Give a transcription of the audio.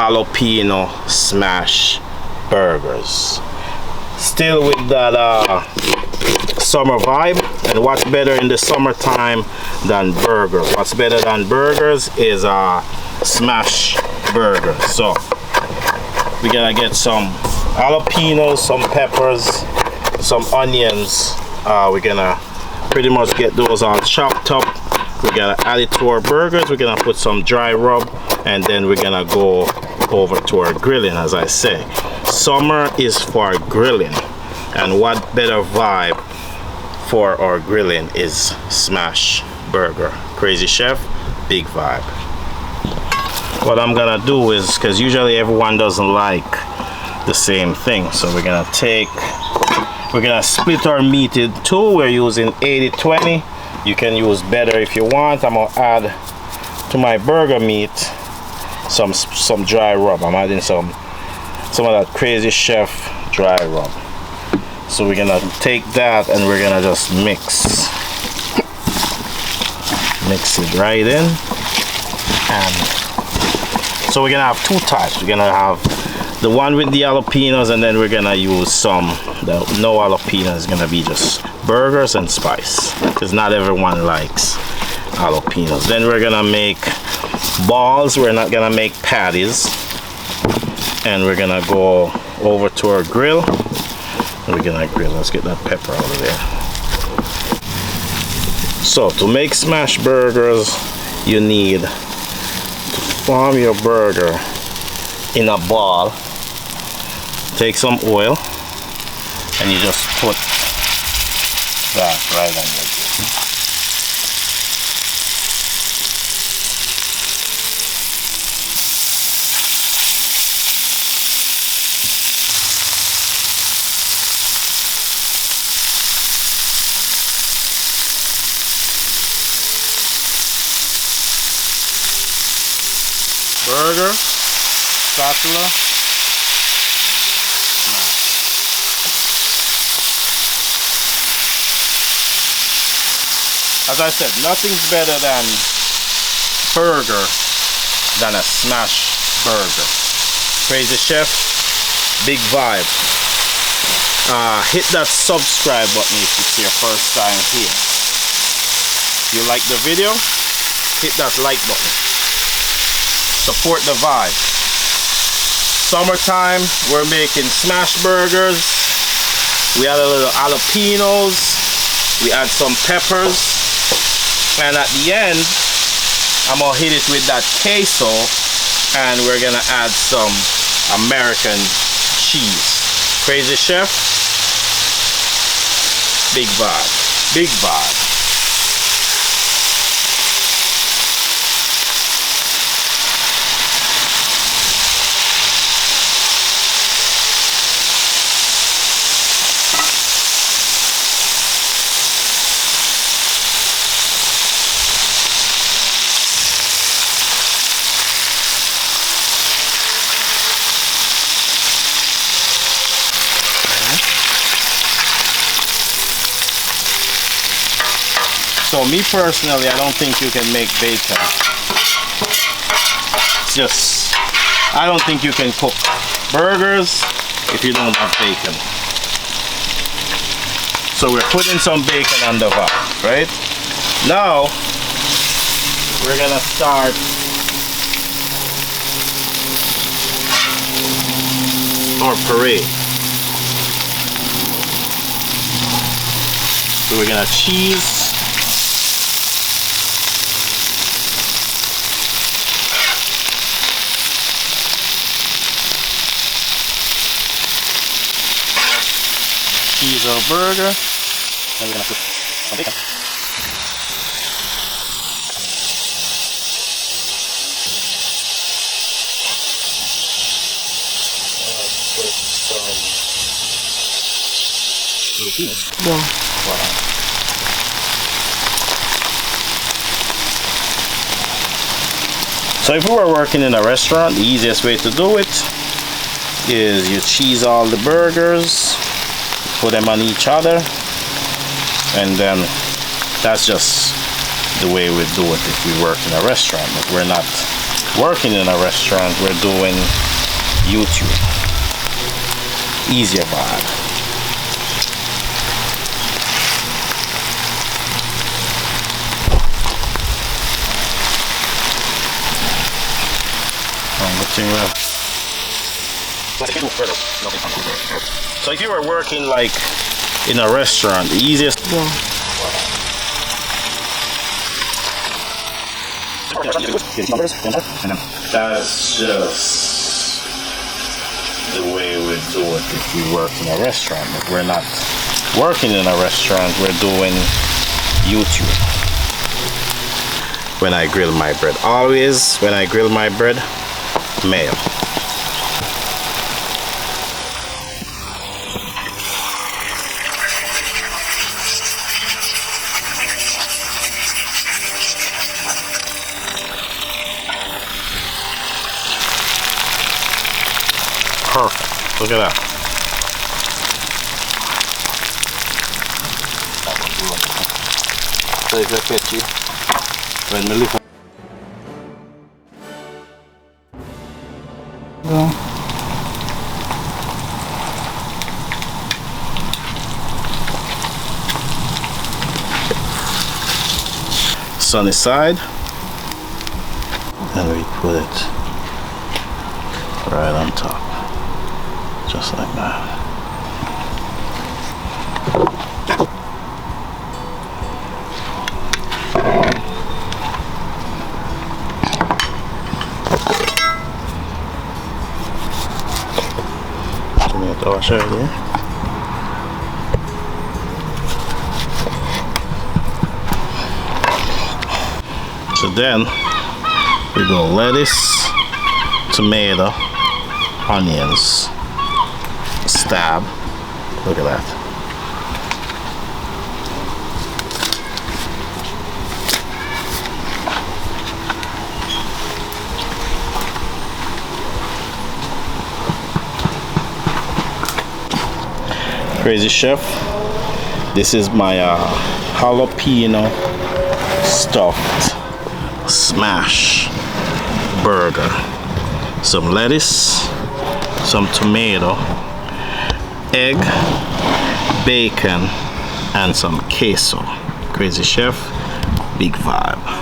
jalapeno smash burgers. Still with that summer vibe. And what's better in the summertime than burgers? What's better than burgers is smash burgers. So we're gonna get some jalapenos, some peppers, some onions. We're gonna pretty much get those all chopped up. We're gonna add it to our burgers. We're gonna put some dry rub, and then we're gonna go over to our grilling. As I say, summer is for grilling, and what better vibe for our grilling is smash burger. Crazy chef, big vibe. What I'm gonna do is, because usually everyone doesn't like the same thing, so we're gonna split our meat in two. We're using 80-20. You can use better if you want. I'm gonna add to my burger meat some dry rub. I'm adding some of that Crazy Chef dry rub. So we're gonna take that and we're gonna just mix it right in. And so we're gonna have two types. We're gonna have the one with the jalapenos, and then we're gonna use the no jalapeno is gonna be just burgers and spice, because not everyone likes jalapenos. Then we're gonna make balls. We're not gonna make patties, and we're gonna go over to our grill. We're gonna grill. Let's get that pepper out of there. So to make smash burgers, you need to form your burger in a ball. Take some oil and you just put that right on there. Burger, spatula, as I said, nothing's better than burger than a smash burger. Crazy Chef, big vibe. Hit that subscribe button if it's your first time here. If you like the video, hit that like button. Support the vibe. Summertime, we're making smash burgers. We add a little jalapenos. We add some peppers. And at the end, I'm gonna hit it with that queso, and we're gonna add some American cheese. Crazy Chef, big vibe, big vibe. So me personally, I don't think you can make bacon. It's just, I don't think you can cook burgers if you don't have bacon. So we're putting some bacon on the pot, right? Now, we're gonna start our parade. So we're gonna cheese. Cheese our burger. Then we're gonna put some bacon. Put some zucchini. Voilà. So if we were working in a restaurant, the easiest way to do it is you cheese all the burgers, put them on each other, and then that's just the way we do it if we work in a restaurant. But we're not working in a restaurant, we're doing YouTube. Easier vibe. Well. So if you were working like in a restaurant, the easiest that's just the way we do it if we work in a restaurant. If we're not working in a restaurant, we're doing YouTube. When I grill my bread, always when I grill my bread, mayo. Perfect. Look at that. Sunny side, and we put it right on top, just like that. I'll show you there. So then we go lettuce, tomato, onions, stab. Look at that. Crazy Chef. This is my jalapeno stuffed smash burger. Some lettuce, some tomato, egg, bacon, and some queso. Crazy Chef, big vibe.